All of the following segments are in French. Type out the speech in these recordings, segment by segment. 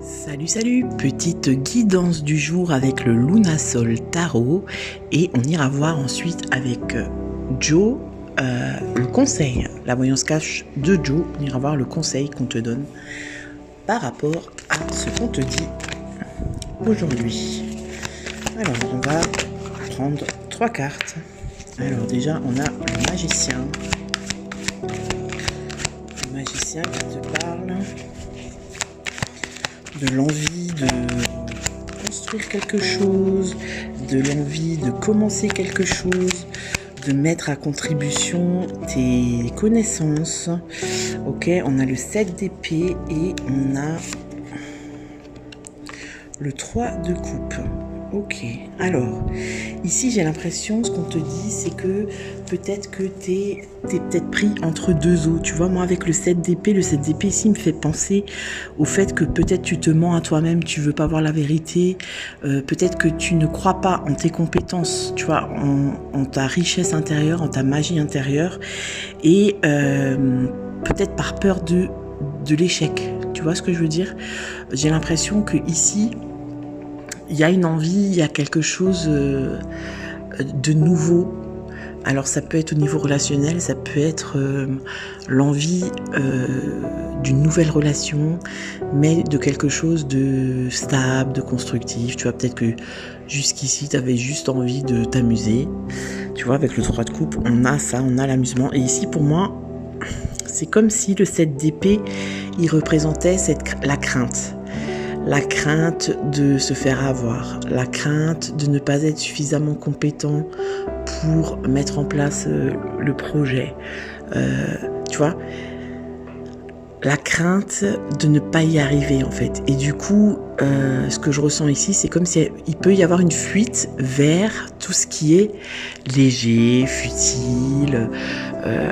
Salut, salut! Petite guidance du jour avec le Lunasol Tarot et on ira voir ensuite avec Joe le conseil, la voyance cache de Joe. On ira voir le conseil qu'on te donne par rapport à ce qu'on te dit aujourd'hui. Alors, on va prendre 3 cartes. Alors déjà, on a le magicien. Le magicien qui te parle de l'envie de construire quelque chose, de l'envie de commencer quelque chose, de mettre à contribution tes connaissances. Ok, on a le 7 d'épée et on a le 3 de coupe. Ok, alors, ici j'ai l'impression, ce qu'on te dit, c'est que peut-être que t'es peut-être pris entre deux eaux, tu vois. Moi, avec le 7 d'épée ici me fait penser au fait que peut-être tu te mens à toi-même, tu veux pas voir la vérité, peut-être que tu ne crois pas en tes compétences, tu vois, en ta richesse intérieure, en ta magie intérieure, et peut-être par peur de l'échec, tu vois ce que je veux dire. J'ai l'impression que ici, il y a une envie, il y a quelque chose de nouveau. Alors ça peut être au niveau relationnel, ça peut être l'envie d'une nouvelle relation, mais de quelque chose de stable, de constructif. Tu vois, peut-être que jusqu'ici, tu avais juste envie de t'amuser. Tu vois, avec le 3 de coupe, on a ça, on a l'amusement. Et ici, pour moi, c'est comme si le 7 d'épée, il représentait la crainte. La crainte de se faire avoir, la crainte de ne pas être suffisamment compétent pour mettre en place le projet. Tu vois, la crainte de ne pas y arriver en fait. Et du coup, ce que je ressens ici, c'est comme si il peut y avoir une fuite vers tout ce qui est léger, futile.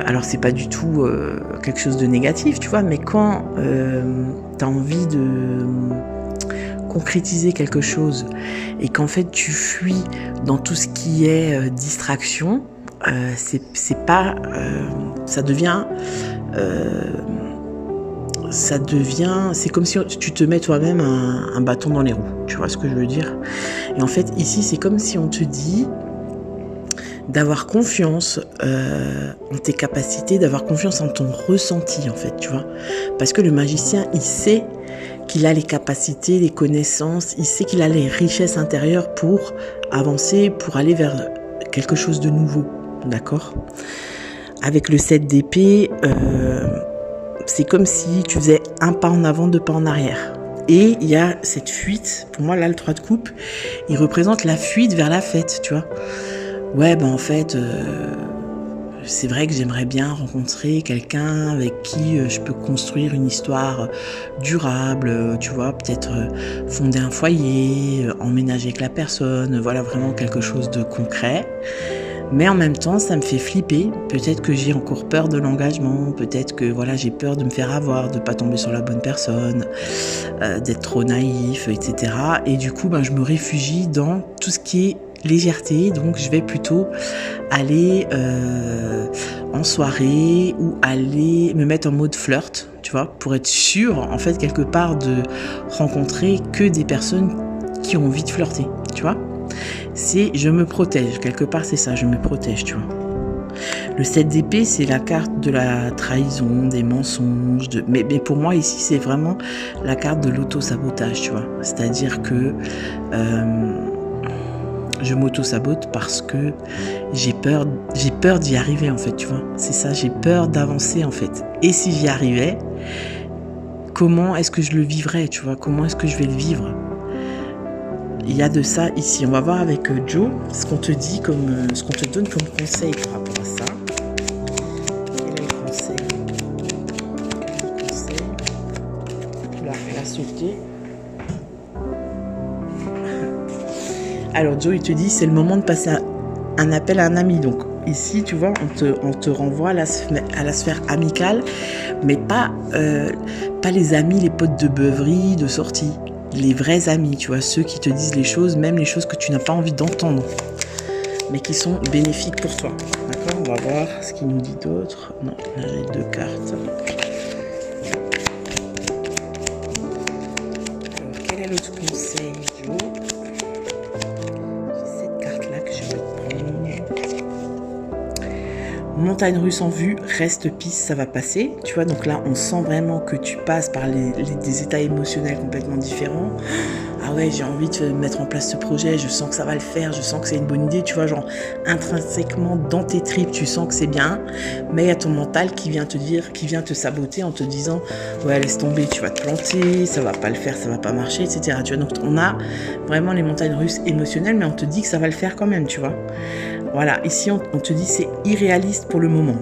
Alors c'est pas du tout quelque chose de négatif, tu vois, mais quand tu as envie de concrétiser quelque chose et qu'en fait tu fuis dans tout ce qui est distraction, c'est pas ça devient c'est comme si tu te mets toi-même un bâton dans les roues, tu vois ce que je veux dire. Et en fait ici c'est comme si on te dit d'avoir confiance en tes capacités, d'avoir confiance en ton ressenti en fait, tu vois, parce que le magicien il sait qu'il a les capacités, les connaissances, il sait qu'il a les richesses intérieures pour avancer, pour aller vers quelque chose de nouveau, d'accord. Avec le 7 d'épée, c'est comme si tu faisais un pas en avant, 2 pas en arrière. Et il y a cette fuite, pour moi là le 3 de coupe, il représente la fuite vers la fête, tu vois. Ouais, ben en fait, c'est vrai que j'aimerais bien rencontrer quelqu'un avec qui je peux construire une histoire durable, tu vois, peut-être fonder un foyer, emménager avec la personne, voilà, vraiment quelque chose de concret. Mais en même temps, ça me fait flipper. Peut-être que j'ai encore peur de l'engagement, peut-être que voilà, j'ai peur de me faire avoir, de pas tomber sur la bonne personne, d'être trop naïf, etc. Et du coup, ben, je me réfugie dans tout ce qui est légèreté, donc je vais plutôt aller en soirée ou aller me mettre en mode flirt, tu vois, pour être sûre en fait quelque part de rencontrer que des personnes qui ont envie de flirter, tu vois. C'est je me protège, quelque part c'est ça, je me protège, tu vois. Le 7 d'épée, c'est la carte de la trahison, des mensonges, mais pour moi ici c'est vraiment la carte de l'auto-sabotage, tu vois. C'est-à-dire que je m'auto-sabote parce que j'ai peur d'y arriver en fait, tu vois. C'est ça, j'ai peur d'avancer en fait. Et si j'y arrivais, comment est-ce que je le vivrais, tu vois? Comment est-ce que je vais le vivre? Il y a de ça ici. On va voir avec Joe ce qu'on te dit ce qu'on te donne comme conseil par rapport à ça. Quel est le conseil? Là, elle a sauté. Alors Joe, il te dit c'est le moment de passer un appel à un ami. Donc ici, tu vois, on te renvoie à la sphère amicale, mais pas les amis, les potes de beuverie, de sortie. Les vrais amis, tu vois, ceux qui te disent les choses, même les choses que tu n'as pas envie d'entendre, mais qui sont bénéfiques pour toi. D'accord, on va voir ce qu'il nous dit d'autre. Non, là j'ai 2 cartes. Alors, montagnes russes en vue, reste piste, ça va passer. Tu vois, donc là, on sent vraiment que tu passes par des états émotionnels complètement différents. Ah ouais, j'ai envie de mettre en place ce projet, je sens que ça va le faire, je sens que c'est une bonne idée, tu vois, genre intrinsèquement dans tes tripes, tu sens que c'est bien, mais il y a ton mental qui vient te dire, qui vient te saboter en te disant ouais, laisse tomber, tu vas te planter, ça va pas le faire, ça va pas marcher, etc. Tu vois, donc on a vraiment les montagnes russes émotionnelles, mais on te dit que ça va le faire quand même, tu vois. Voilà, ici on te dit c'est irréaliste pour le moment.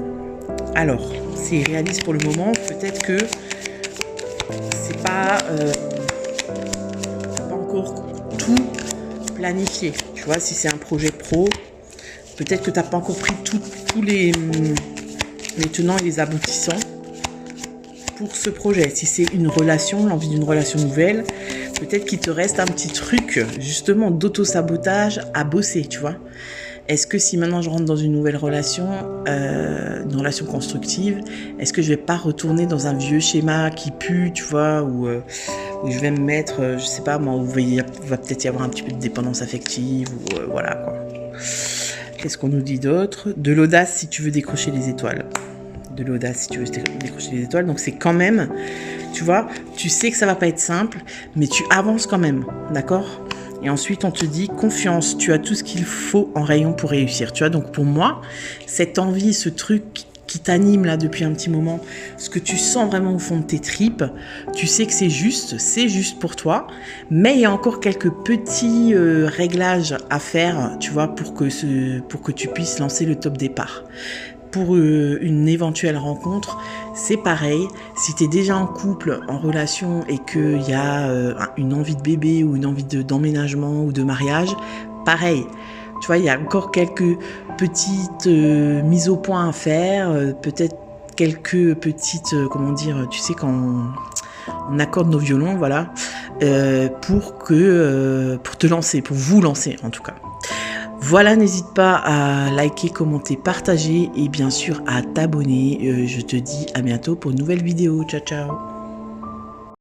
Alors, c'est irréaliste pour le moment, peut-être que c'est pas tout planifié. Tu vois, si c'est un projet pro, peut-être que tu n'as pas encore pris tous les tenants et les aboutissants pour ce projet. Si c'est une relation, l'envie d'une relation nouvelle, peut-être qu'il te reste un petit truc justement d'auto-sabotage à bosser, tu vois. Est-ce que si maintenant je rentre dans une nouvelle relation, une relation constructive, est-ce que je vais pas retourner dans un vieux schéma qui pue, tu vois, où je vais me mettre, je sais pas moi, où il va peut-être y avoir un petit peu de dépendance affective, ou voilà quoi. Qu'est-ce qu'on nous dit d'autre? De l'audace si tu veux décrocher les étoiles. De l'audace si tu veux décrocher les étoiles. Donc c'est quand même, tu vois, tu sais que ça va pas être simple, mais tu avances quand même, d'accord? Et ensuite, on te dit confiance, tu as tout ce qu'il faut en rayon pour réussir. Tu vois, donc pour moi, cette envie, ce truc qui t'anime là depuis un petit moment, ce que tu sens vraiment au fond de tes tripes, tu sais que c'est juste pour toi, mais il y a encore quelques petits réglages à faire, tu vois, pour que tu puisses lancer le top départ. Pour une éventuelle rencontre, c'est pareil. Si tu es déjà en couple, en relation et qu'il y a une envie de bébé ou une envie d'emménagement ou de mariage, pareil. Tu vois, il y a encore quelques petites mises au point à faire, peut-être quelques petites, comment dire, tu sais, quand on accorde nos violons, voilà, pour te lancer, pour vous lancer en tout cas. Voilà, n'hésite pas à liker, commenter, partager et bien sûr à t'abonner. Je te dis à bientôt pour une nouvelle vidéo. Ciao, ciao.